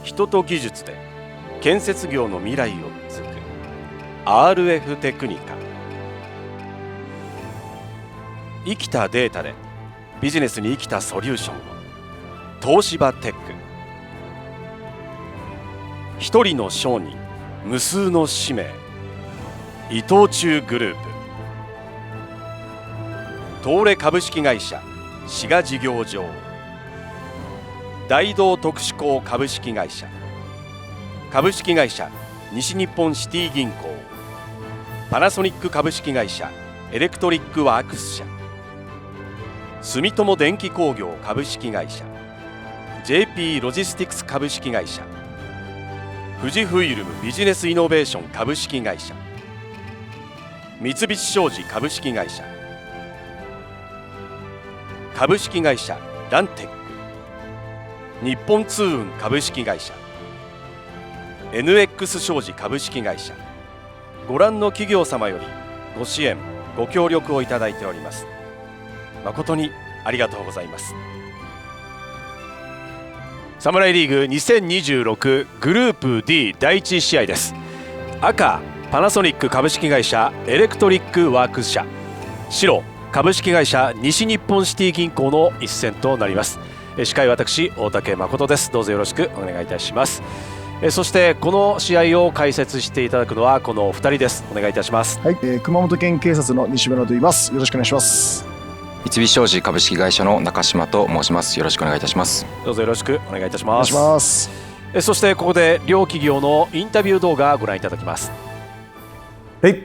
人と技術で建設業の未来を築く RF テクニカ。生きたデータでビジネスに生きたソリューションを、東芝テック。一人の商人、無数の使命、伊藤忠グループ。東レ株式会社滋賀事業場、大同特殊工株式会社、株式会社西日本シティ銀行、パナソニック株式会社エレクトリックワークス社、住友電機工業株式会社、 JP ロジスティクス株式会社、富士フイルムビジネスイノベーション株式会社、三菱商事株式会社、株式会社ランテック、日本通運株式会社、 NX 商事株式会社、ご覧の企業様よりご支援ご協力をいただいております。誠にありがとうございます。サムライリーグ2026グループ D 第1試合です。赤、パナソニック株式会社エレクトリックワークス社、白、株式会社西日本シティ銀行の一戦となります。司会私大竹誠です。どうぞよろしくお願いいたします。そしてこの試合を解説していただくのはこのお二人です。お願いいたします。はい、熊本県警察の西村と言います。よろしくお願いします。三菱商事株式会社の中島と申します。よろしくお願いいたします。どうぞよろしくお願いいたしお願ます。いします。そしてここで両企業のインタビュー動画をご覧いただきます。はい、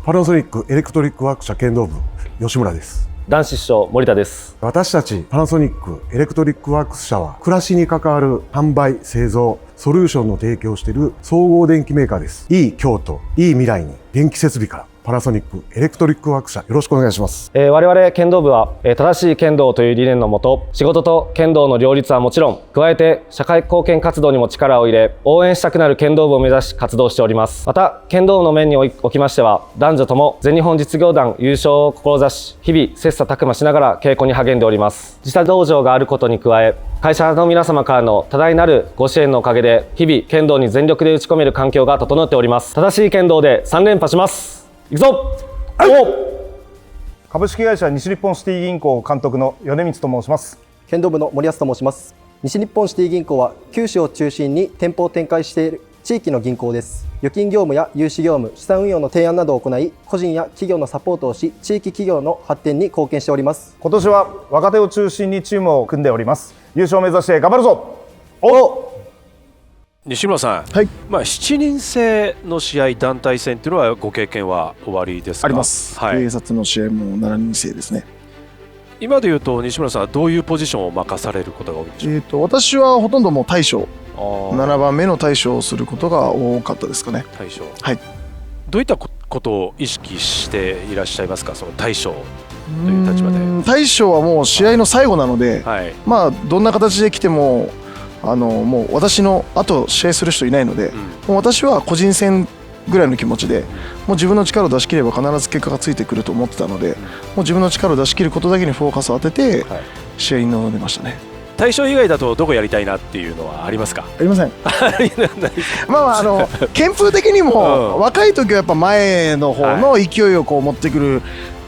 パナソニックエレクトリックワーク社剣道部吉村です。男子師匠森田です。私たちパナソニックエレクトリックワークス社は暮らしに関わる販売、製造、ソリューションの提供をしている総合電機メーカーです。いい京都、いい未来に電気設備からパナソニックエレクトリックワーク社、よろしくお願いします。我々剣道部は正しい剣道という理念のもと、仕事と剣道の両立はもちろん、加えて社会貢献活動にも力を入れ、応援したくなる剣道部を目指し活動しております。また剣道部の面におきましては、男女とも全日本実業団優勝を志し、日々切磋琢磨しながら稽古に励んでおります。自社道場があることに加え、会社の皆様からの多大なるご支援のおかげで、日々剣道に全力で打ち込める環境が整っております。正しい剣道で3連覇します。いくぞ。株式会社西日本シティ銀行監督の米光と申します。剣道部の森保と申します。西日本シティ銀行は九州を中心に店舗を展開している地域の銀行です。預金業務や融資業務、資産運用の提案などを行い、個人や企業のサポートをし、地域企業の発展に貢献しております。今年は若手を中心にチームを組んでおります。優勝を目指して頑張るぞ。西村さん、はい、7人制の試合団体戦というのはご経験はおありですか？あります、はい、警察の試合も7人制ですね。今でいうと西村さんはどういうポジションを任されることが多いでしょう？私はほとんどもう大将、7番目の大将をすることが多かったですかね。大将、はい。どういったことを意識していらっしゃいますか、その大将という立場で。大将はもう試合の最後なので、はい、どんな形で来てももう私の後試合する人いないので、もう私は個人戦ぐらいの気持ちで、もう自分の力を出し切れば必ず結果がついてくると思ってたので、もう自分の力を出し切ることだけにフォーカスを当てて試合に臨んでましたね。大将以外だとどこやりたいなっていうのはありますか？ありません。憲風的にも若い時はやっぱ前の方の勢いをこう持ってくる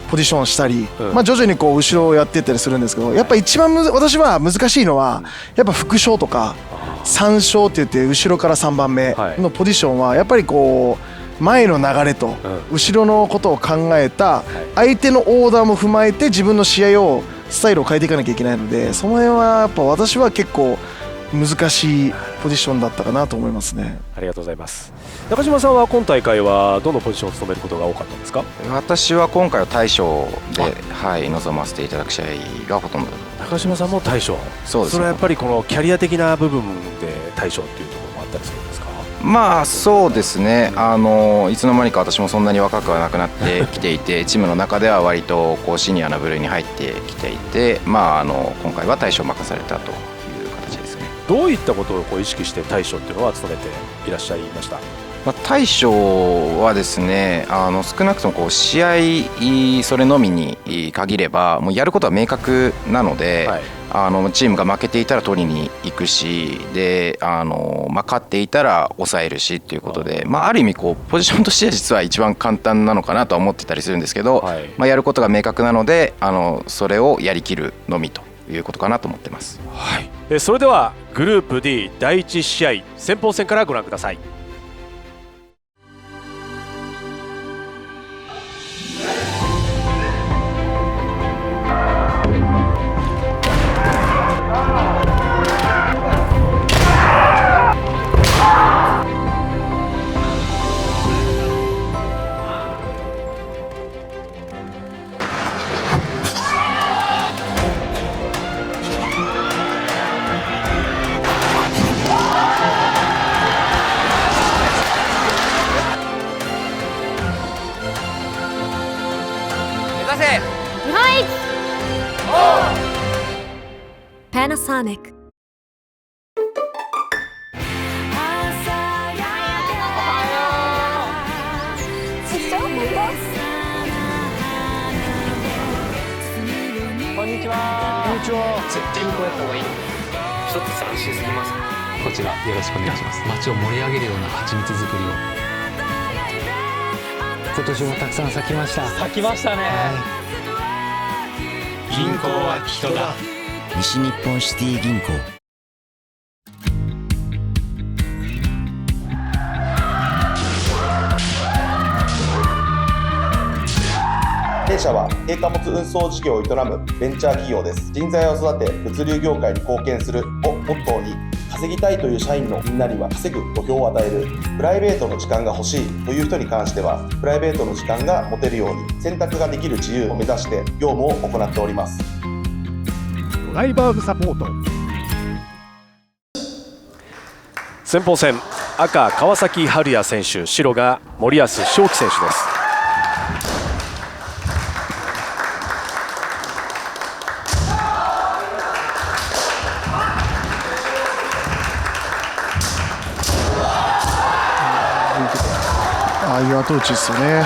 ポジションをしたり、徐々にこう後ろをやっていったりするんですけど、やっぱ一番私は難しいのはやっぱ副将とか3将って言って後ろから3番目のポジションはやっぱりこう前の流れと後ろのことを考えた相手のオーダーも踏まえて自分の試合をスタイルを変えていかなきゃいけないので、その辺はやっぱ私は結構難しいポジションだったかなと思いますね。ありがとうございます。中島さんは今大会はどのポジションを務めることが多かったんですか？私は今回は大将で、臨ませていただく試合がほとんど。中島さんも大将。そうです。それはやっぱりこのキャリア的な部分で大将っていうところもあったりするんですか？そうですね。いつの間にか私もそんなに若くはなくなってきていてチームの中では割とこうシニアな部類に入ってきていて、今回は大将を任されたという形ですね。どういったことをこう意識して大将っていうのは務めていらっしゃいました？大将はですね、少なくともこう試合それのみに限ればもうやることは明確なので、チームが負けていたら取りに行くしで、勝っていたら抑えるしっていうことで、ある意味こうポジションとしては実は一番簡単なのかなとは思ってたりするんですけど、やることが明確なのでそれをやりきるのみということかなと思ってます。はい、それではグループ D 第1試合先鋒戦からご覧ください。Panasonic。こんにちは。絶対にこうやった方がいい。ちょっと斬新すぎます。こちらよろしくお願いします。街を盛り上げるような蜂蜜作りを。今年もたくさん咲きました。咲きましたね。銀行は人だ。西日本シティ銀行。弊社は軽貨物運送事業を営むベンチャー企業です。人材を育て物流業界に貢献するをモットーに、稼ぎたいという社員のみんなには稼ぐ土俵を与える。プライベートの時間が欲しいという人に関してはプライベートの時間が持てるように選択ができる自由を目指して業務を行っております。ドライバーズサポート。先鋒戦、赤川崎春也選手、白が森保翔輝選手です。ああいう後打ちですよね。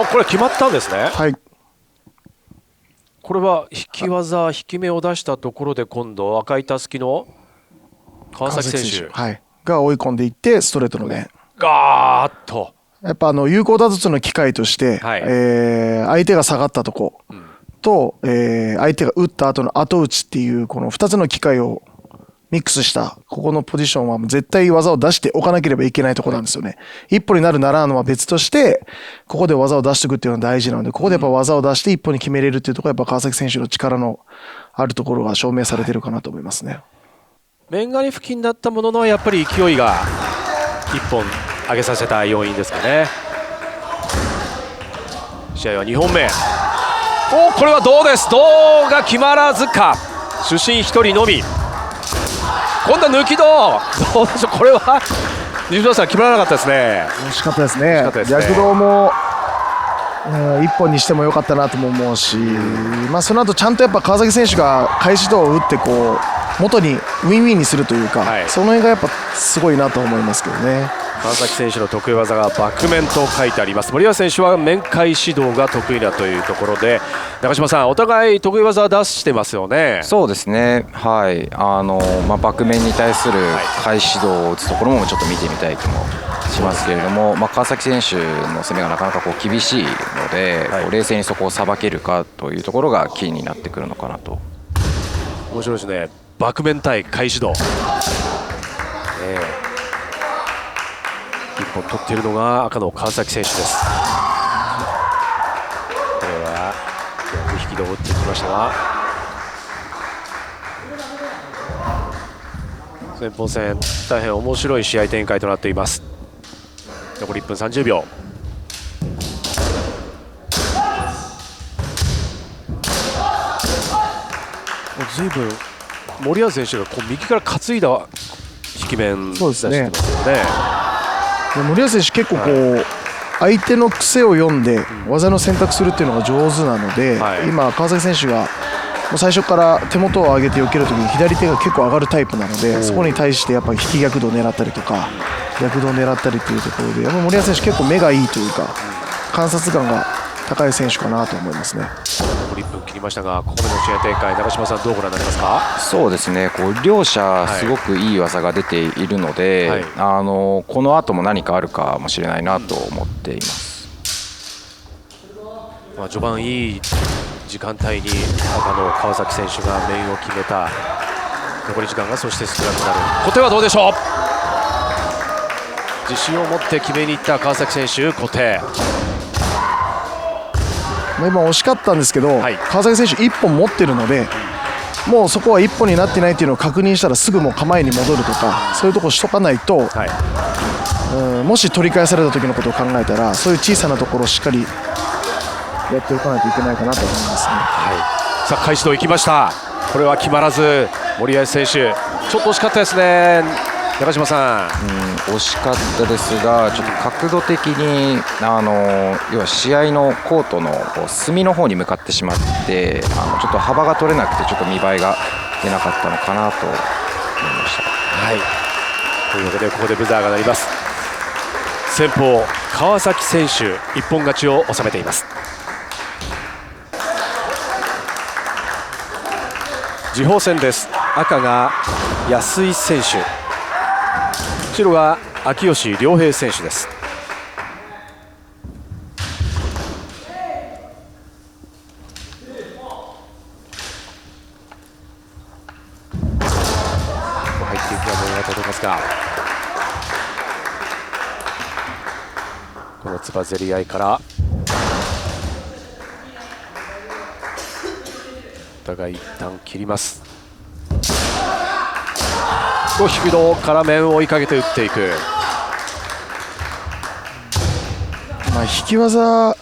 これ決まったんですね。はい。これは引き技、引き目を出したところで今度赤いたすきの川崎選手、はい、が追い込んでいってストレートのね。ガーッと。やっぱ有効打術の機会として、はい、相手が下がったとこ、と、相手が打った後の後打ちっていうこの2つの機会をミックスしたここのポジションは絶対技を出しておかなければいけないところなんですよね。一歩になるならんのは別としてここで技を出していくっていうのは大事なので、ここでやっぱ技を出して一歩に決めれるっていうところはやっぱ川崎選手の力のあるところが証明されてるかなと思いますね。面がり付近だったもののやっぱり勢いが一本上げさせた要因ですかね。試合は2本目。これはどうです。どうが決まらずか。主審1人のみ。今度は抜きどうでしょう。これは西村さん決まらなかったですね。惜しかったですね。躍動も一本にしてもよかったなとも思うし、その後ちゃんとやっぱ川崎選手が返し胴を打ってこう元にウィンウィンにするというか、その辺がやっぱすごいなと思いますけどね。川崎選手の得意技がバック面と書いてあります。森保選手は面会指導が得意だというところで、中島さんお互い得意技出してますよね。そうですね、はい、バック面に対する返し指導を打つところもちょっと見てみたい気もしますけれども、川崎選手の攻めがなかなかこう厳しいので、冷静にそこをさばけるかというところがキーになってくるのかなと。面白いですね。バック面対返し指導、一本取っているのが赤の川崎選手です。これは逆引きで打っていきましたが、先鋒戦大変面白い試合展開となっています。残り1分30秒。随分森保選手がこう右から担いだ引き面出してますよね。森保選手結構こう相手の癖を読んで技の選択するっていうのが上手なので、今川崎選手がもう最初から手元を上げて避けるときに左手が結構上がるタイプなので、そこに対してやっぱり引き逆動を狙ったりとか逆動を狙ったりというところで、やっぱ森保選手結構目がいいというか観察眼が高い選手かなと思いますね。残残り1分切りましたが、ここまでの試合展開、長嶋さんどうご覧になりますか？そうですね、こう両者すごくいい技が出ているので、この後も何かあるかもしれないなと思っています。序盤いい時間帯に赤の川崎選手が面を決めた。残り時間がそして少なくなる。小手はどうでしょう？自信を持って決めにいった川崎選手。小手今惜しかったんですけど、川崎選手1本持ってるので、もうそこは1本になってないっていうのを確認したらすぐもう構えに戻るとか、そういうところしとかないと、もし取り返された時のことを考えたら、そういう小さなところをしっかりやっておかないといけないかなと思いますね。さあ開始といきました。これは決まらず、森保選手ちょっと惜しかったですね。中島さん、惜しかったですが、ちょっと角度的に要は試合のコートの隅の方に向かってしまって、ちょっと幅が取れなくてちょっと見栄えが出なかったのかなと思いました。というわけでここでブザーが鳴ります。先鋒川崎選手一本勝ちを収めています。次鋒戦です。赤が安井選手、白が秋吉良平選手です。入っていくがボールが届きますが、このつばぜり合いからお互い一旦切ります。低度から面を追いかけて打っていく。引き技、やっ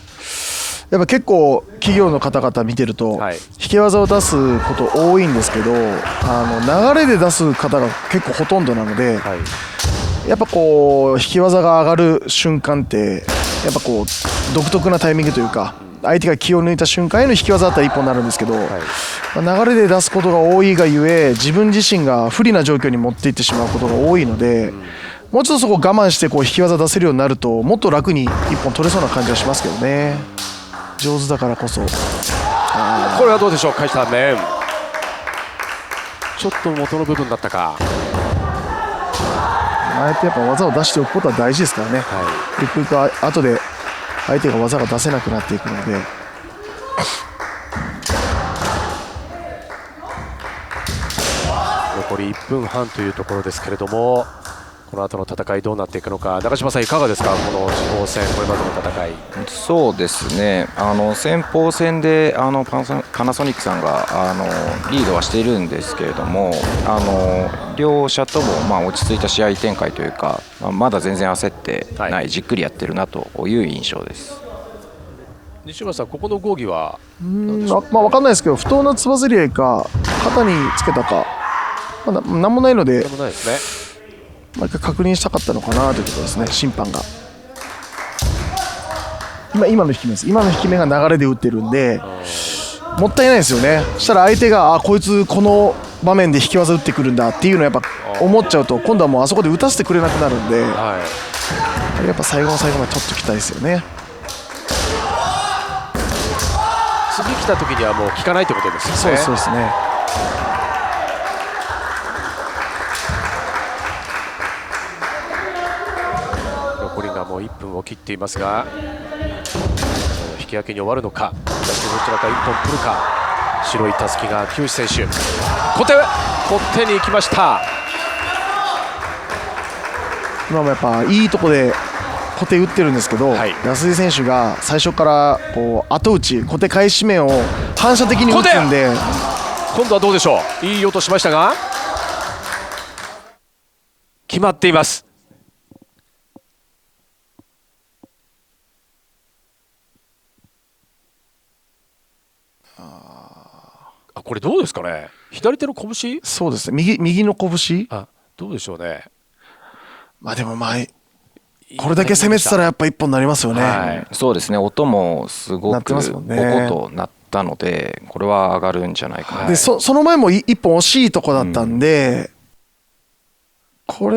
ぱ結構企業の方々見てると、引き技を出すこと多いんですけど、流れで出す方が結構ほとんどなので、やっぱこう引き技が上がる瞬間ってやっぱこう独特なタイミングというか、相手が気を抜いた瞬間への引き技だったら1本になるんですけど、流れで出すことが多いがゆえ、自分自身が不利な状況に持っていってしまうことが多いので、もうちょっとそこを我慢してこう引き技出せるようになると、もっと楽に1本取れそうな感じはしますけどね。上手だからこそ。これはどうでしょう。返した面、ちょっと元の部分だったか。あえてやっぱ技を出しておくことは大事ですからね。ゆくゆく後で相手が技が出せなくなっていくので。残り1分半というところですけれども、この後の戦いどうなっていくのか、長嶋さんいかがですか、この次鋒戦、これまでの戦い。そうですね、先鋒戦でパナソニックさんがリードはしているんですけれども、両者とも落ち着いた試合展開というか、まだ全然焦ってない、じっくりやってるなという印象です。西村さん、ここの合議は分かんないですけど、不当なつばぜり合いか肩につけたか、なんもないので、毎回確認したかったのかなということですね、審判が。今の引き目です。今の引き目が流れで打ってるんで、もったいないですよね。そしたら相手がこいつこの場面で引き技打ってくるんだっていうのをやっぱ思っちゃうと、今度はもうあそこで打たせてくれなくなるんで、やっぱ最後の最後まで取っておきたいですよね。次来た時にはもう効かないってことですよね。そうですね。残りがもう1分を切っていますが、引き分けに終わるのか、どちらか1本取るか。白いたすきが木内選手、小手に行きました。今もやっぱいいとこで小手打ってるんですけど、安井選手が最初からこう後打ち、小手返し面を反射的に打つんで、今度はどうでしょう。いい音しましたが決まっています。これどうですかね。左手の拳。そうですね、右の拳。どうでしょうね。でもこれだけ攻めてたらやっぱ一本になりますよね。そうですね、音もすごくボコとなったので、これは上がるんじゃないかな。でその前も一本惜しいとこだったんで、こ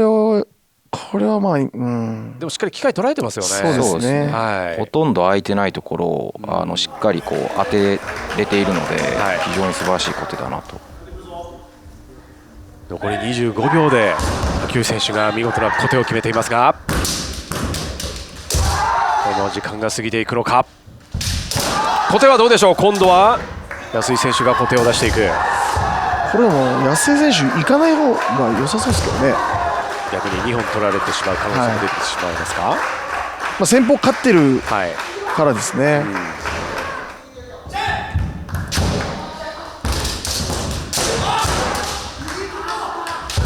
これはまあ、うん、でもしっかり機会捉えてますよね。そうですね、はい、ほとんど空いてないところをしっかりこう当てれているので、非常に素晴らしい小手だなと。残り25秒で秋吉選手が見事な小手を決めていますが、この時間が過ぎていくのか。小手はどうでしょう。今度は安井選手が小手を出していく。これも安井選手行かない方が良さそうですけどね。逆に2本取られてしまう可能性も出てしまいますか。まあ、先方勝ってるからですね、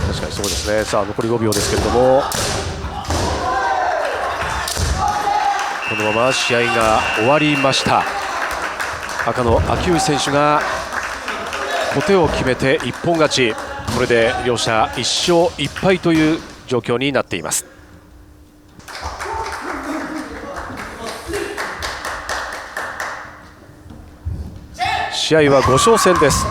確かにそうですね。さあ残り5秒ですけれども、このまま試合が終わりました。赤の秋吉選手が小手を決めて一本勝ち。これで両者1勝1敗という状況になっています。試合は5勝戦です。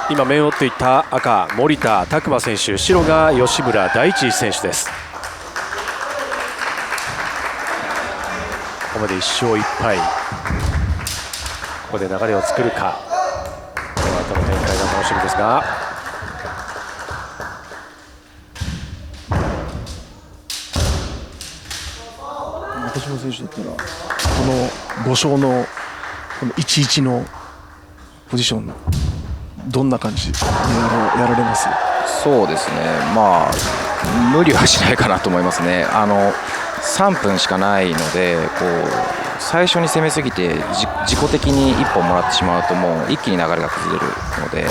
今面を追っていた赤森田拓磨選手、白が吉村大地選手です。ここまで1勝1敗。ここで流れを作るか。この後の展開が楽しみですが、私の選手だったらこの5勝のこの1-1のポジションどんな感じでやられます？そうですね、まあ無理はしないかなと思いますね。3分しかないので、こう最初に攻めすぎて自己的に1本もらってしまうともう一気に流れが崩れるので、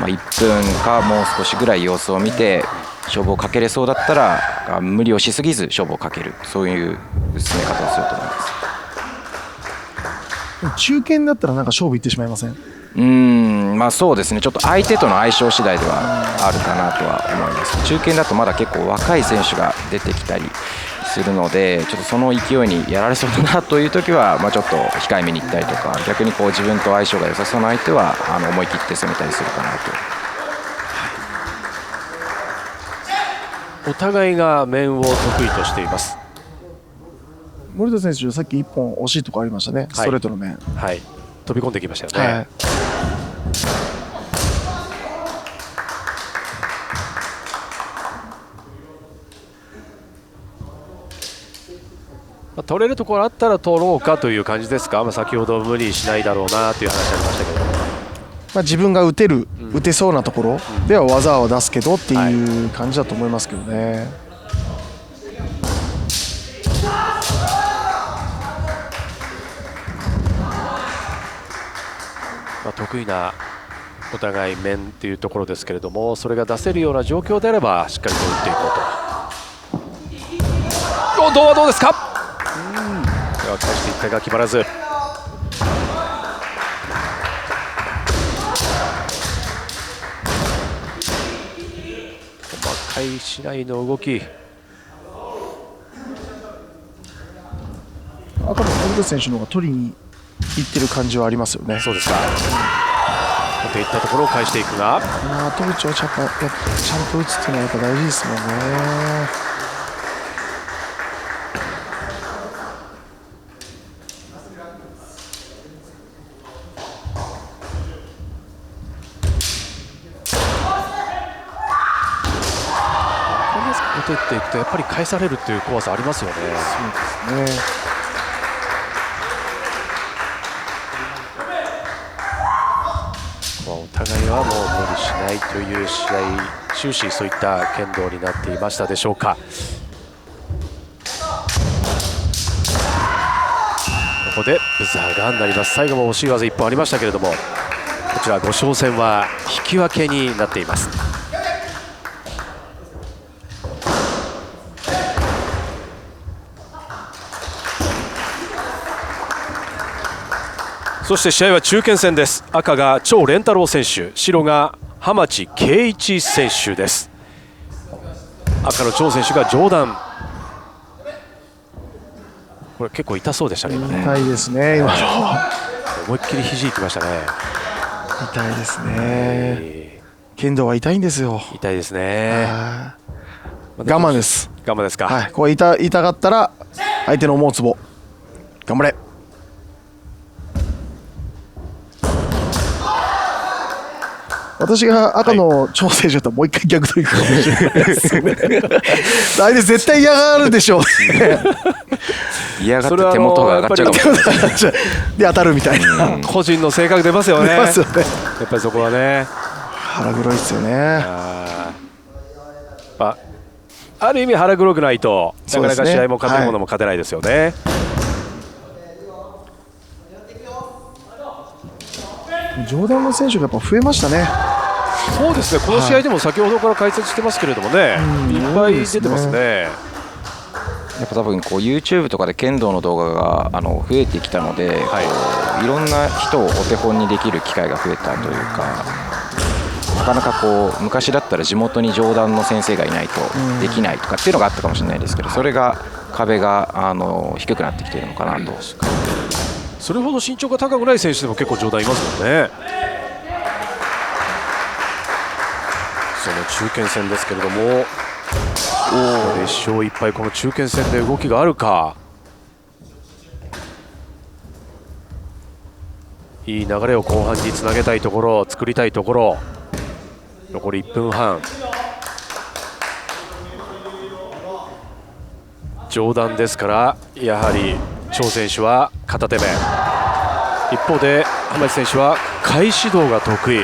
まあ、1分かもう少しぐらい様子を見て勝負をかけれそうだったら無理をしすぎず勝負をかける、そういう進め方をすると思います。中堅だったらなんか勝負いってしまいません？まあそうですね、ちょっと相手との相性次第ではあるかなとは思います。中堅だとまだ結構若い選手が出てきたりするので、ちょっとその勢いにやられそうだなという時は、まあ、ちょっと控えめにいったりとか、逆にこう自分と相性が良さそうな相手は思い切って攻めたりするかなと。お互いが面を得意としています。森田選手、さっき1本惜しいところありましたね、ストレートの面、はい、飛び込んできましたよね。はい、取れるところあったら取ろうかという感じですか。先ほど無理しないだろうなという話ありましたけど、自分が打てそうなところでは技を出すけどっていう感じだと思いますけどね。得意なお互い面というところですけれども、それが出せるような状況であればしっかりと打っていこうと。どうですか。では返して1回が決まらず。細かい市内の動き。赤の森田選手の方が取りにいってる感じはありますよね。そうですか。といったところを返していくが、戸口をちゃんと打つっていうのはやっぱ大事ですもんね。打っていくとやっぱり返されるという怖さありますよね。そうですね。お互いはもう無理しないという試合、終始そういった剣道になっていましたでしょうか。ここでブザーが鳴ります。最後も惜しい技1本ありましたけれども、こちら5勝戦は引き分けになっています。そして試合は中堅戦です。赤が張蓮太郎選手、白が浜地圭一選手です。赤の張選手が上段、これ結構痛そうでしたね、今ね。痛いですね、今の。思いっきり肘いきましたね。痛いですね。剣道は痛いんですよ。痛いですね。我慢です。我慢ですか。はい、これ痛かったら相手の思うツボ頑張れ。私が赤の挑戦者だったらもう一回逆取り行くかもしれないですね。相手絶対嫌がるでしょうね。嫌がって手元が上がっちゃうかもしれないですね。で当たるみたいな、個人の性格出ますよね。出ますよね。やっぱりそこはね、腹黒いですよね。ある意味腹黒くないとなかなか試合も勝てるものもはい、勝てないですよね。ジョーダンの選手がやっぱ増えましたね。そうですね、この試合でも先ほどから解説してますけれどもね、いっぱい出てますね。やっぱ多分こう YouTube とかで剣道の動画が増えてきたので、いろんな人をお手本にできる機会が増えたというか、なかなかこう昔だったら地元に上段の先生がいないとできないとかっていうのがあったかもしれないですけど、それが壁が低くなってきているのかなと。それほど身長が高くない選手でも結構上段いますもんね。その中堅戦ですけれども、1勝1敗、この中堅戦で動きがあるか。いい流れを後半につなげたいところ、作りたいところ。残り1分半。上段ですから、やはり張選手は片手面、一方で浜地選手は返し道が得意。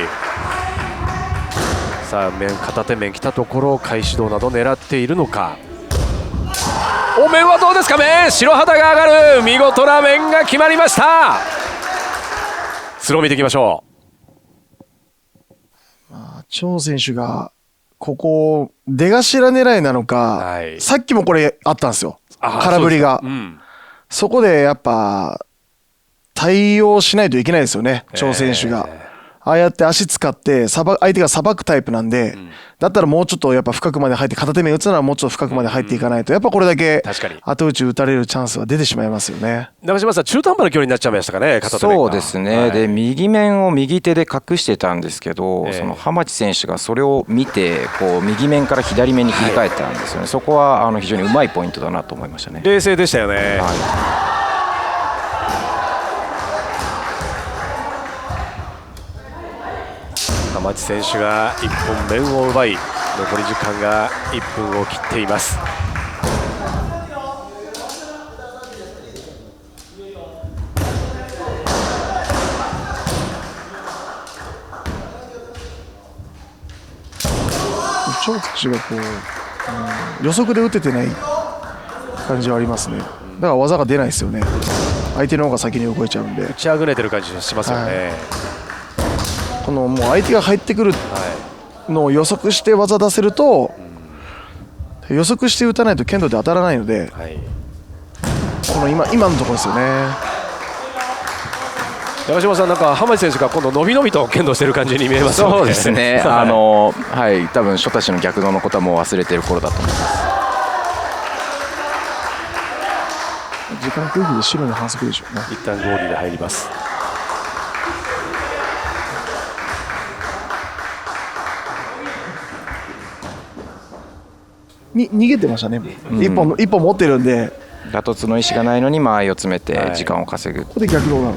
さあ片手面来たところ、返し道など狙っているのか。お面はどうですか。面白肌が上がる、見事な面が決まりました。スロー見ていきましょう。張選手がここ出頭狙いなのか、さっきもこれあったんですよ、空振りが。そこでやっぱ対応しないといけないですよね、張選手が。ああやって足使って相手がさばくタイプなんで、だったらもうちょっとやっぱ深くまで入って、片手面打つならもうちょっと深くまで入っていかないと、やっぱこれだけ後打ち打たれるチャンスは出てしまいますよね。中島さん、中途半端な距離になっちゃいましたかね、片手面が。そうですね、で右面を右手で隠してたんですけど、その浜地選手がそれを見てこう右面から左面に切り替えたんですよね。そこは非常にうまいポイントだなと思いましたね。冷静でしたよね。浜地選手が1本面を奪い、残り時間が1分を切っています。張選手がこう、予測で打ててない感じはありますね。だから技が出ないですよね。相手の方が先に動いちゃうんで、打ちあぐねてる感じがしますよね。このもう相手が入ってくるのを予測して技出せると、予測して打たないと剣道で当たらないので、この今のところですよね。山島さん、なんか浜地選手が今度伸び伸びと剣道してる感じに見えますよね。そうですね、はい、多分初太刀の逆道のことはもう忘れてる頃だと思います。時間区域で白に反則でしょうね。一旦ゴールで入ります。逃げてましたね。一本持ってるんで、打突の意思がないのに間合いを詰めて時間を稼ぐ。ここで逆道なの。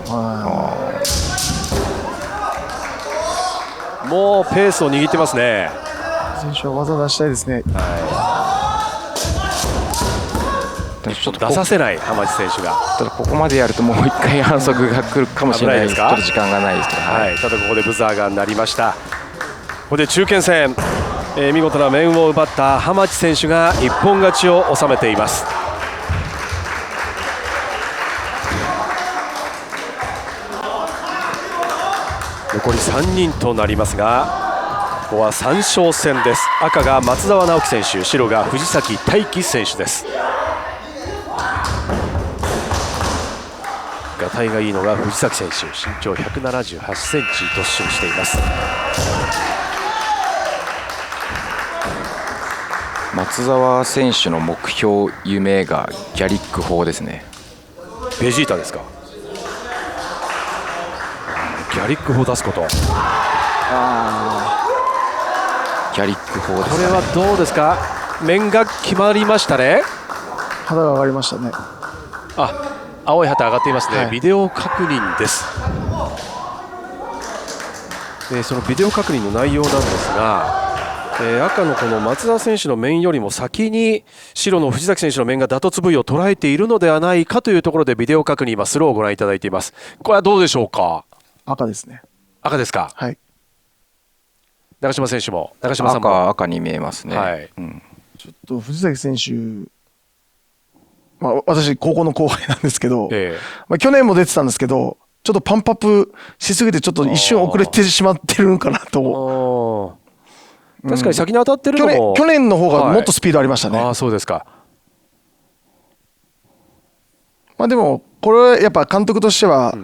もうペースを握ってますね。選手は技出したいですね。ちょっと出させない浜地選手が。ただここまでやるともう一回反則が来るかもしれないです。ちょっと時間がないですけど、ただここでブザーが鳴りました。ここで中堅戦、見事な面を奪った浜地選手が一本勝ちを収めています。残り3人となりますが、ここは3勝戦です。赤が松澤直樹選手、白が藤崎大輝選手です。がたいがいいのが藤崎選手、身長178センチ、突進しています。松澤選手の目標、夢がギャリック砲ですね。ベジータですか。ギャリック砲出すこと。ギャリック砲ですかね。これはどうですか。面が決まりましたね。肌が上がりましたね。青い旗上がっていますね、はい、ビデオ確認です。そのビデオ確認の内容なんですが、赤のこの松田選手の面よりも先に白の藤崎選手の面が打突部位を捉えているのではないかというところでビデオ確認、今スローをご覧いただいています。これはどうでしょうか。赤ですね。赤ですか。はい。長嶋選手も、長嶋さんも赤に見えますね。はい、ちょっと藤崎選手、私高校の後輩なんですけど、去年も出てたんですけど、ちょっとパンプアップしすぎてちょっと一瞬遅れてしまってるんかなと。確かに先に当たってるのも、去年の方がもっとスピードありましたね。そうですか。でもこれやっぱ監督としては、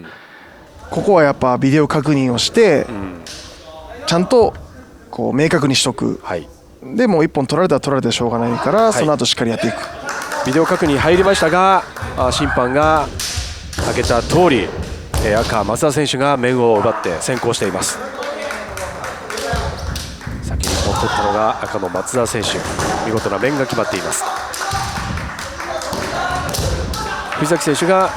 ここはやっぱビデオ確認をして、ちゃんとこう明確にしとく。でもう1本取られたら取られてしょうがないから、その後しっかりやっていく。ビデオ確認入りましたが、審判が挙げた通り、赤松田選手が面を奪って先行しています。先に取ったのが赤の松田選手、見事な面が決まっています。藤崎選手が、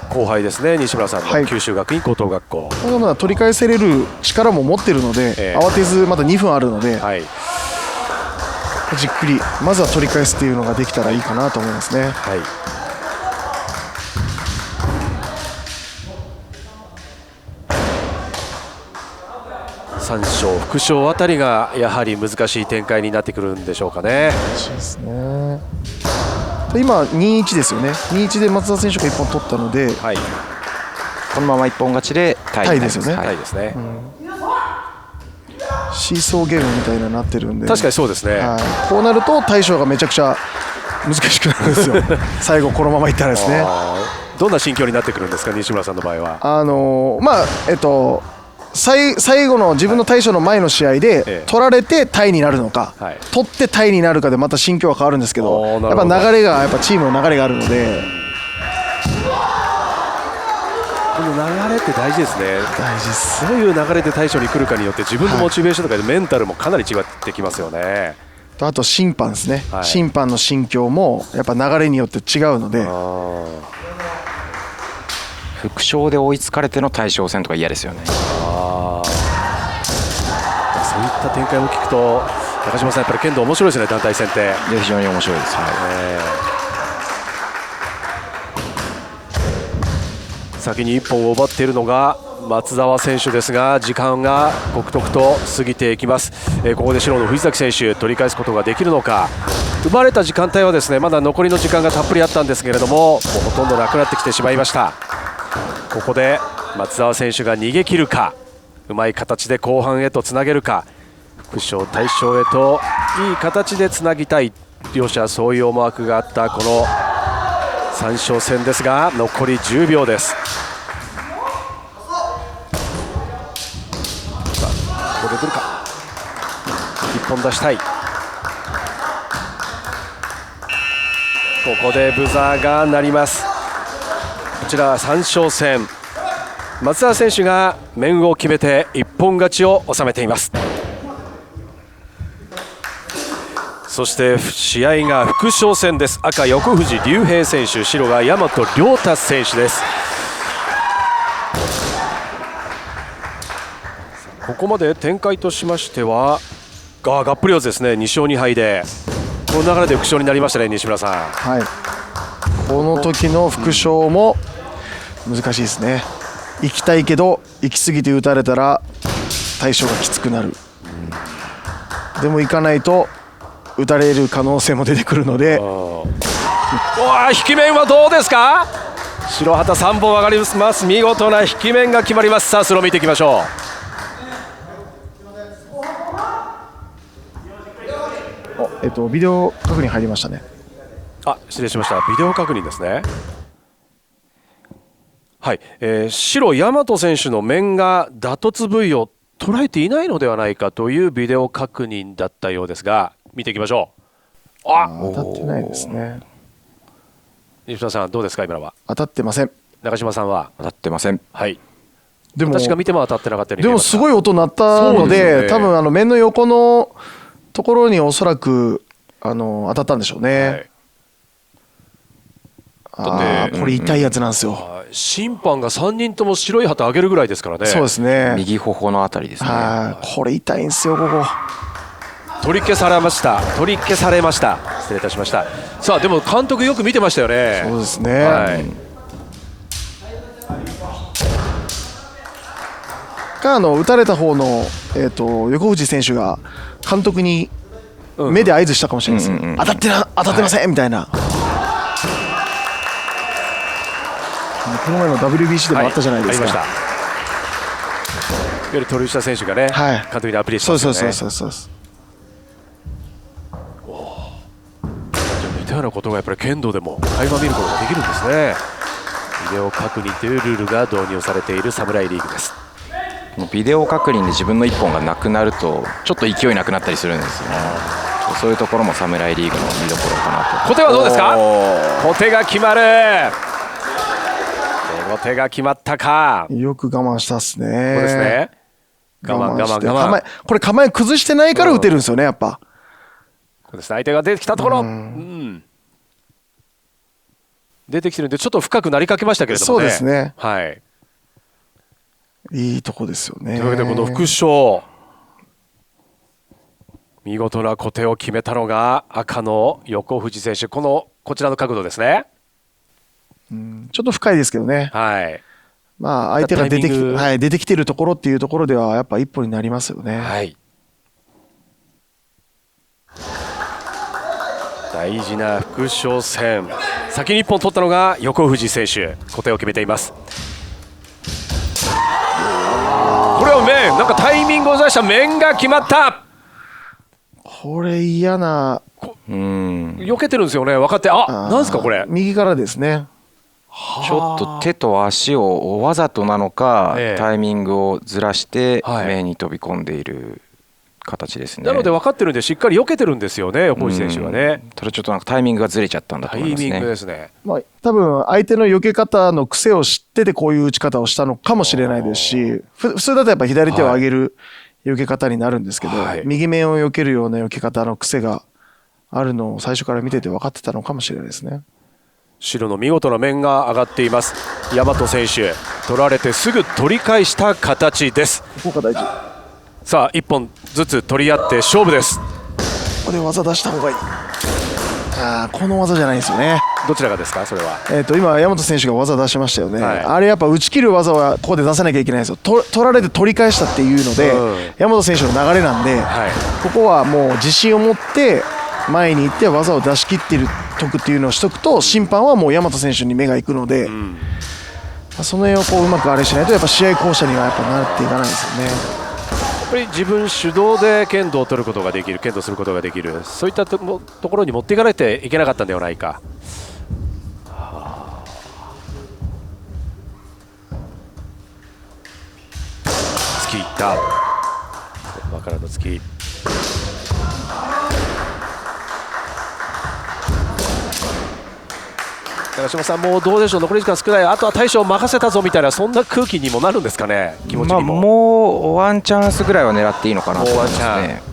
後輩ですね、西村さんの九州学院高等学校、まだ取り返せれる力も持っているので、慌てずまだ2分あるので、じっくりまずは取り返すっていうのができたらいいかなと思いますね。3勝、副賞あたりがやはり難しい展開になってくるんでしょうかね。そうですね。今 2-1 ですよね。2-1で松田選手が1本取ったので、このまま一本勝ちでタイですよね。タイですね。シーソーゲームみたいになってるんで、確かにそうですね。こうなると対処がめちゃくちゃ難しくなるんですよ最後このままいったらですね。どんな心境になってくるんですか、西村さんの場合は。最後の自分の対処の前の試合で取られてタイになるのか、取ってタイになるかでまた心境は変わるんですけど、やっぱ流れがチームの流れがあるので、この流れって大事ですね。大事です。どういう流れで対処に来るかによって自分のモチベーションとかでメンタルもかなり違ってきますよね。あと審判ですね、審判の心境もやっぱ流れによって違うので、副賞で追いつかれての大将戦とか嫌ですよね。そういった展開を聞くと中島さん、やっぱり剣道面白いですね、団体戦って。非常に面白いです。先に1本を奪っているのが松澤選手ですが、時間が刻々と過ぎていきます。ここで白の藤崎選手取り返すことができるのか。奪われた時間帯はですね、まだ残りの時間がたっぷりあったんですけれども、もうほとんどなくなってきてしまいました。ここで松澤選手が逃げ切るか、うまい形で後半へとつなげるか、副賞大賞へといい形でつなぎたい、両者そういう思惑があったこの3勝戦ですが、残り10秒です。ここで出るか、1本出したい。ここでブザーが鳴ります。こちら3勝戦、松田選手が面を決めて一本勝ちを収めています。そして試合が副将戦です。赤横藤隆平選手、白が大和亮太選手です。ここまで展開としましてはがっぷり四つですね。2勝2敗でこの流れで副将になりましたね、西村さん。はい、この時の副将も難しいですね。行きたいけど行き過ぎて打たれたら対象がきつくなる、でも行かないと打たれる可能性も出てくるので、引き面はどうですか。白旗3本上がります。見事な引き面が決まります。さあスロー見ていきましょう。ビデオ確認入りましたね。失礼しました。ビデオ確認ですね。はい、白大和選手の面が打突部位を捉えていないのではないかというビデオ確認だったようですが、見ていきましょう。当たってないですね。西村さんどうですか。今のは当たってません。中島さんは当たってません。はい。でも私が見ても当たってなかったように見えました。でもすごい音鳴ったので、多分面の横のところにおそらく当たったんでしょうね。だってこれ痛いやつなんですよ。審判が3人とも白い旗上げるぐらいですからね。そうですね。右頬のあたりですね。これ痛いんですよ、ここ。取り消されました。失礼いたしました。さあでも監督よく見てましたよね。そうですね。打たれた方の、横藤選手が監督に目で合図したかもしれないですね。当たってませんみたいな。この前の WBC でもあったじゃないですか。ありました。いわゆる鳥下選手がね、監督にアプリしてますよね。そう。似たようなことがやっぱり剣道でも垣間見ることができるんですね。ビデオ確認というルールが導入されているサムライリーグです。ビデオ確認で自分の一本がなくなるとちょっと勢いなくなったりするんですよね。そういうところもサムライリーグの見どころかなと。小手はどうですか。小手が決まる。小手が決まったか。よく我慢したっすね。そうですね。我慢。これ構え崩してないから打てるんですよね、やっぱ。そうですね。相手が出てきたところ、出てきてるんでちょっと深くなりかけましたけれどもね。そうですね。はい。いいとこですよね。というわけでこの副将、見事な小手を決めたのが赤の横藤選手。こちらの角度ですね。ちょっと深いですけどね。まあ相手が出てきているところっていうところではやっぱ一歩になりますよね。大事な副将戦、先に一本取ったのが横藤選手。小手を決めています。これはなんかタイミングをずらした面が決まった。これ嫌な。避けてるんですよね。分かって。なんですかこれ。右からですね。ちょっと手と足をわざとなのか、タイミングをずらして面に飛び込んでいる形ですね。なので分かってるんでしっかり避けてるんですよね、横藤選手はね。ただちょっとなんかタイミングがずれちゃったんだと思いますね。タイミングですね。多分相手の避け方の癖を知っててこういう打ち方をしたのかもしれないですし、普通だとやっぱ左手を上げる避け方になるんですけど、右面を避けるような避け方の癖があるのを最初から見てて分かってたのかもしれないですね。白の見事な面が上がっています。大和選手、取られてすぐ取り返した形です。ここが大事。さあ1本ずつ取り合って勝負です。ここで技出した方がいい。この技じゃないですよね。どちらがですかそれは。今大和選手が技出しましたよね。あれやっぱ打ち切る技はここで出さなきゃいけないんですよ。取られて取り返したっていうので、大和選手の流れなんで、ここはもう自信を持って前に行って技を出し切っている得っていうのをしとくと、審判はもう大和選手に目がいくので、その辺をうまくあれしないとやっぱ試合巧者にはやっぱなっていかないですよね。やっぱり自分主導で剣道を取ることができる、剣道することができる、そういったところに持っていかないといけなかったんではないか。突きいった。馬からの突き。長嶋さん、もうどうでしょう、残り時間少ない、あとは大将任せたぞみたいな、そんな空気にもなるんですかね、気持ちにも。もうワンチャンスぐらいは狙っていいのかなと思いますね。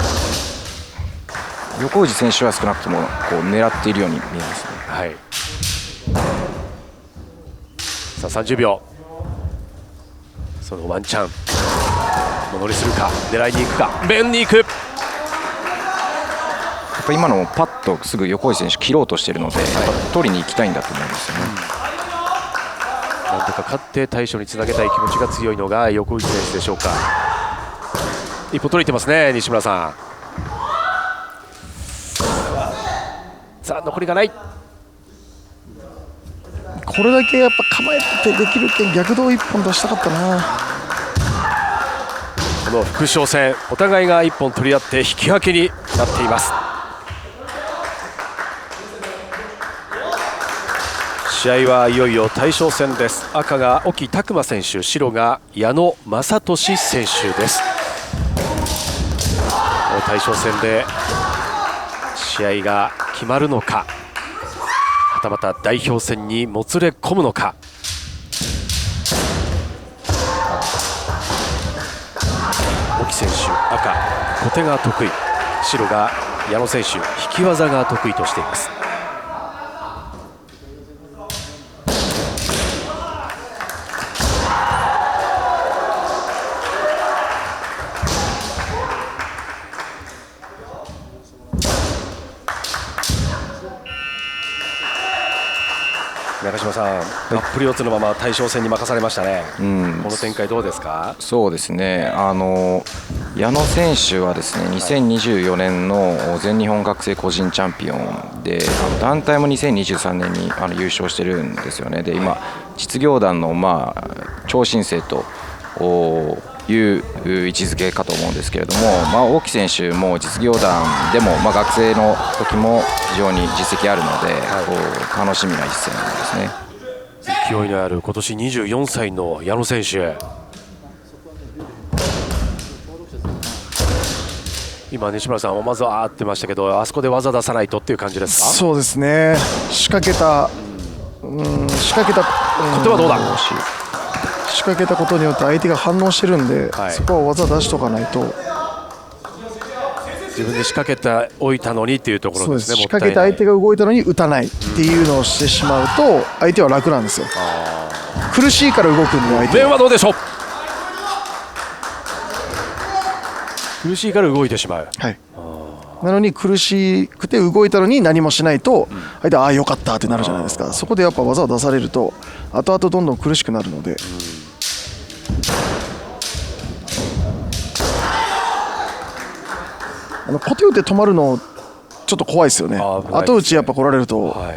横藤選手は少なくともこう狙っているように見えますね。さあ30秒、そのワンチャンものにするか、狙いに行くか、面に行く。やっぱ今のもパッとすぐ横井選手切ろうとしているので、取りに行きたいんだと思いますよね。なんとか勝って大将につなげたい気持ちが強いのが横内選手でしょうか。一歩取れてますね、西村さん。さあ残りがない。これだけやっぱ構えてできるけん逆動一本出したかったな。この副将戦、お互いが一本取り合って引き分けになっています。試合はいよいよ大将戦です。赤が沖拓磨選手、白が矢野正俊選手です。大将戦で試合が決まるのか、はたまた代表戦にもつれ込むのか。沖選手赤、小手が得意。白が矢野選手、引き技が得意としています。中島さん、がっぷり四つのまま大将戦に任されましたね、この展開どうですか？そうですね、矢野選手はですね2024年の全日本学生個人チャンピオンで、団体も2023年に優勝してるんですよね。で今実業団の超新星という位置づけかと思うんですけれども、大木選手も実業団でも、学生の時も非常に実績あるので、楽しみな一戦ですね。勢いのある今年24歳の矢野選手、今西村さんもまずはってましたけど、あそこで技出さないとっていう感じですか？そうですね、仕掛けたこれはどうだ？仕掛けたことによって相手が反応してるんで、そこは技出しとかないと。自分で仕掛けておいたのにっていうところですね。仕掛けて相手が動いたのに打たないっていうのをしてしまうと相手は楽なんですよ。苦しいから動くんで相手面はどうでしょう？苦しいから動いてしまう。はい。なのに苦しくて動いたのに何もしないと相手はよかったってなるじゃないですか。そこでやっぱ技を出されると後々どんどん苦しくなるので。コテ打って止まるのちょっと怖いですよね。後打ちやっぱ来られると、打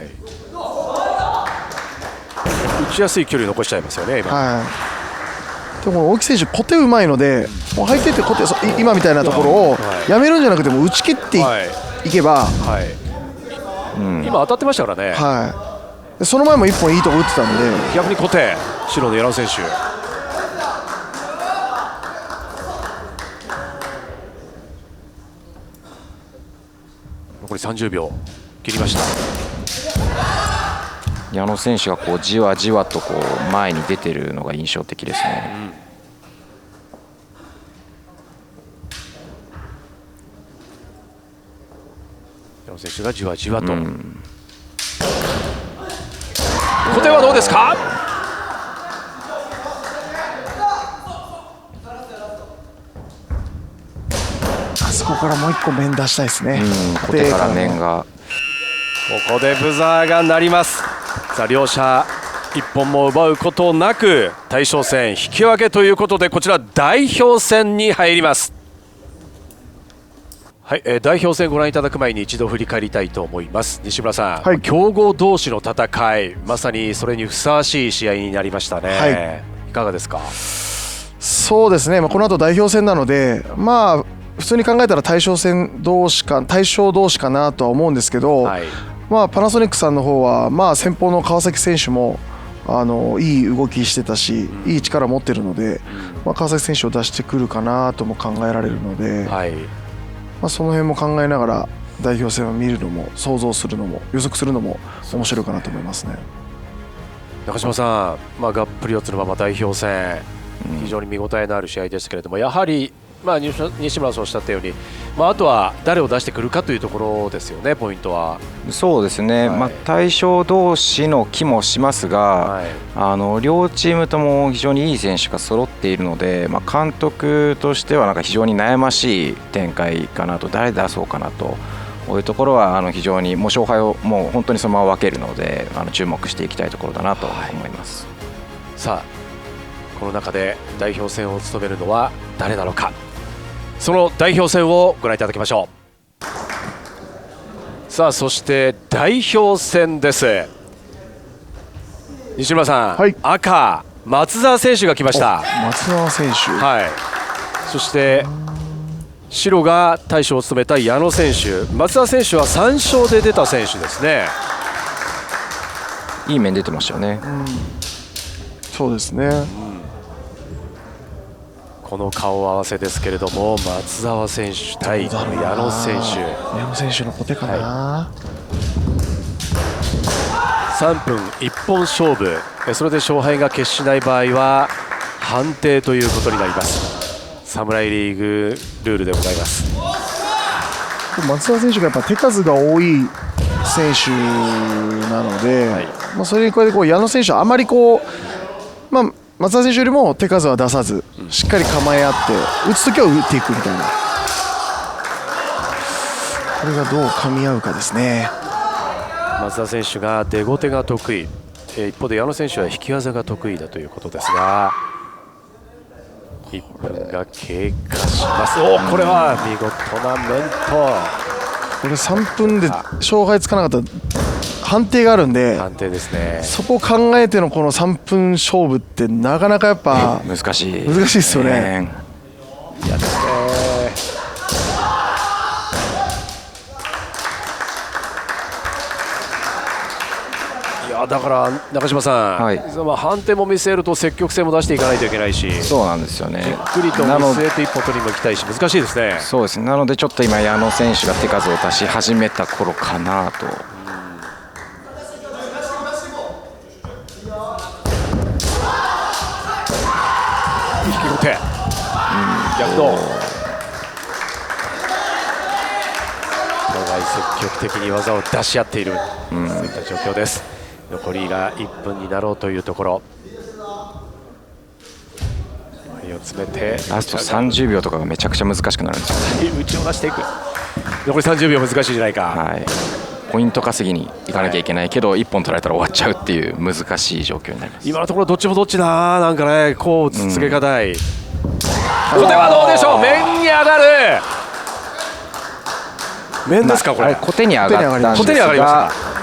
ちやすい距離残しちゃいますよね今。でも大木選手コテうまいので、もう入ってってコテ今みたいなところをやめるんじゃなくても打ち切っていけば、今当たってましたからね。その前も1本いいとこ打ってたんで、逆にコテ白の矢野選手、残り30秒切りました。矢野選手がじわじわと前に出てるのが印象的ですね。矢野選手がじわじわと、小手はどうですか？あそこからもう1個面出したいですね。小手から面が、ここでブザーが鳴ります。さあ両者1本も奪うことなく大将戦引き分けということで、こちら代表戦に入ります。はい、代表戦ご覧いただく前に一度振り返りたいと思います。西村さん、強豪同士の戦い、まさにそれにふさわしい試合になりましたね。いかがですか？そうですね、この後代表戦なので、普通に考えたら対象同士かなとは思うんですけど、パナソニックさんの方は先方の川崎選手もいい動きしてたし、いい力持ってるので、川崎選手を出してくるかなとも考えられるので、その辺も考えながら代表戦を見るのも想像するのも予測するのも面白いかなと思いますね。中島さん、がっぷり四つのまま代表戦、非常に見応えのある試合でしたけれども、やはり西村さんおっしゃったように、あとは誰を出してくるかというところですよね、ポイントは。そうですね、対象同士の気もしますが、両チームとも非常にいい選手が揃っているので、監督としては非常に悩ましい展開かなと、誰出そうかなというところは非常にもう勝敗をもう本当にそのまま分けるので、注目していきたいところだなと思います。さあこの中で代表戦を務めるのは誰なのか、その代表戦をご覧いただきましょう。さあそして代表戦です。西村さん、赤松澤選手が来ました。松澤選手、そして白が大将を務めた矢野選手。松澤選手は3勝で出た選手ですね。いい面出てましたよね。そうですね。この顔合わせですけれども、松澤選手対矢野選手。矢野選手の小手かな。3分1本勝負、それで勝敗が決しない場合は判定ということになります。サムライリーグルールでございます。松田選手がやっぱ手数が多い選手なので、まあ、それに加えて矢野選手はあまりまあ、松田選手よりも手数は出さず、しっかり構え合って打つときは打っていくみたいな、これがどう噛み合うかですね。松田選手が出後手が得意、一方で矢野選手は引き技が得意だということですが、1分が経過します。お、これは見事な面と、これ3分で勝敗つかなかったら判定があるんで、判定ですね。そこを考えてのこの3分勝負ってなかなかやっぱ難しいですよね。いやですね。いやだから中島さん、判定も見据えると積極性も出していかないといけないし、そうなんですよね。じっくりと見据えて一歩取りにも行きたいし、難しいですね。そうですね。なのでちょっと今矢野選手が手数を足し始めた頃かなと。引き後手、逆動。お互い積極的に技を出し合っている、そういった状況です。残りが1分になろうというところ。前を詰めてラスト30秒とかがめちゃくちゃ難しくなるんですよね。打ちを出していく。残り30秒難しいじゃないか。はい。ポイント稼ぎに行かなきゃいけないけど、1本取られたら終わっちゃうっていう難しい状況になります。今のところどっちもどっちだ、なんかね、こう続けがたい。これはどうでしょう、面に上がる。面ですか、これ。小手に上がったんです小手に上がりました。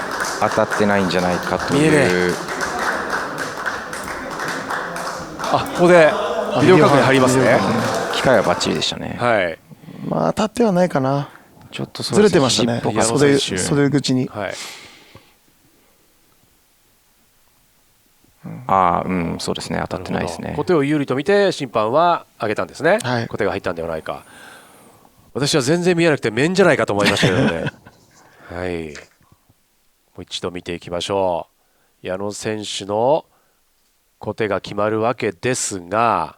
当たってないんじゃないかという。ここでビデオ確認入りますね。機械はバッチリでしたね。はい。まあ当たってはないかな。ちょっとずれてましたね。袖口に。はい。そうですね。当たってないですね。小手を有利と見て審判は上げたんですね。はい、小手が入ったんではないか。私は全然見えなくて面じゃないかと思いましたけどね。はい。もう一度見ていきましょう。矢野選手の小手が決まるわけですが、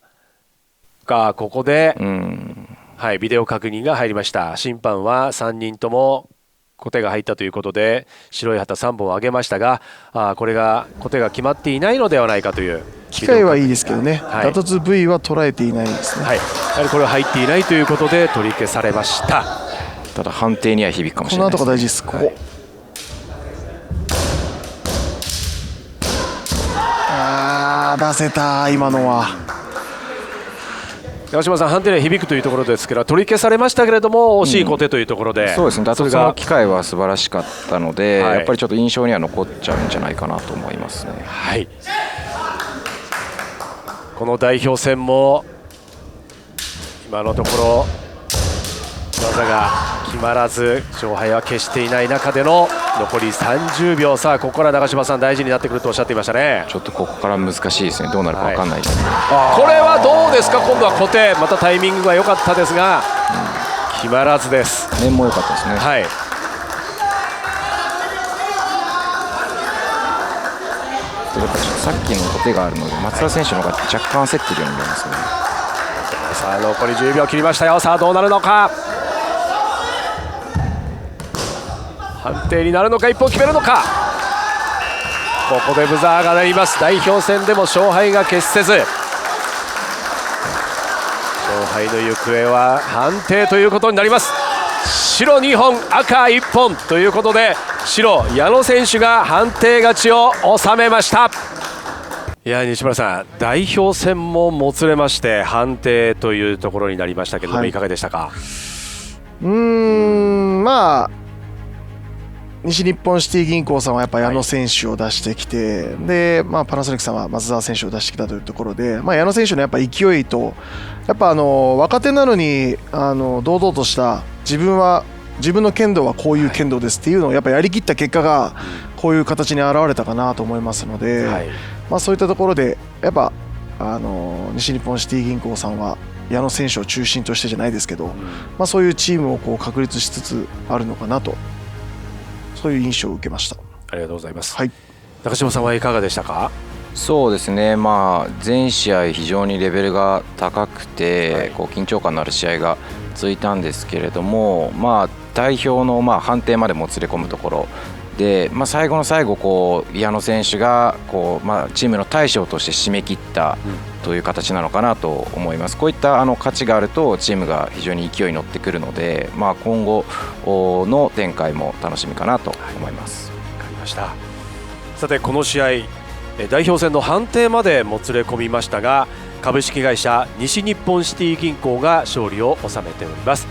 ここで、はい、ビデオ確認が入りました。審判は3人とも小手が入ったということで白い旗3本を上げましたが、これが小手が決まっていないのではないかという。機械はいいですけどね、打突部位は捉えていないですね。はい、やはりこれは入っていないということで取り消されました。ただ判定には響くかもしれないですね。この後が大事です。ここ、出せた今のは。長嶋さん、判定には響くというところですから取り消されましたけれども惜しい小手というところで、そうですね。打突の機会は素晴らしかったので、やっぱりちょっと印象には残っちゃうんじゃないかなと思いますね。はい。この代表戦も今のところ技が決まらず勝敗は決していない中での残り30秒。さあここから長嶋さん大事になってくるとおっしゃっていましたね。ちょっとここから難しいですね。どうなるか分かんないですね。これはどうですか。今度は小手、またタイミングが良かったですが、決まらずです。面も良かったですね。はい。さっきの小手があるので松田選手の方が若干焦っているように見えますね。さあ残り10秒切りましたよ。さあどうなるのか。判定になるのか、一本決めるのか。ここでブザーが鳴ります。代表戦でも勝敗が決せず、勝敗の行方は判定ということになります。白2本赤1本ということで白矢野選手が判定勝ちを収めました。いや西村さん、代表戦ももつれまして判定というところになりましたけれども、いかがでしたか。まあ西日本シティ銀行さんはやっぱ矢野選手を出してきて、でパナソニックさんは松澤選手を出してきたというところで、矢野選手のやっぱ勢いと、やっぱ若手なのに堂々とした自分の剣道はこういう剣道ですっていうのをやっぱやりきった結果がこういう形に現れたかなと思いますので、そういったところでやっぱ西日本シティ銀行さんは矢野選手を中心としてじゃないですけど、そういうチームをこう確立しつつあるのかなと、そういう印象を受けました。ありがとうございます。はい、中島さんはいかがでしたか。そうですね、全試合非常にレベルが高くて、こう緊張感のある試合が続いたんですけれども、代表の判定までもつれ込むところで、最後の最後こう矢野選手がこう、チームの大将として締め切ったという形なのかなと思います。こういった勝ちがあるとチームが非常に勢いに乗ってくるので、今後の展開も楽しみかなと思います。わかりました。さてこの試合代表戦の判定までもつれ込みましたが、株式会社西日本シティ銀行が勝利を収めております。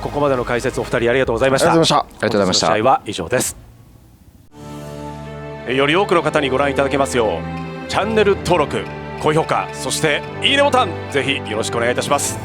ここまでの解説お二人ありがとうございました。ありがとうございました。試合は以上です。より多くの方にご覧いただけますようチャンネル登録、高評価、そしていいねボタンぜひよろしくお願いいたします。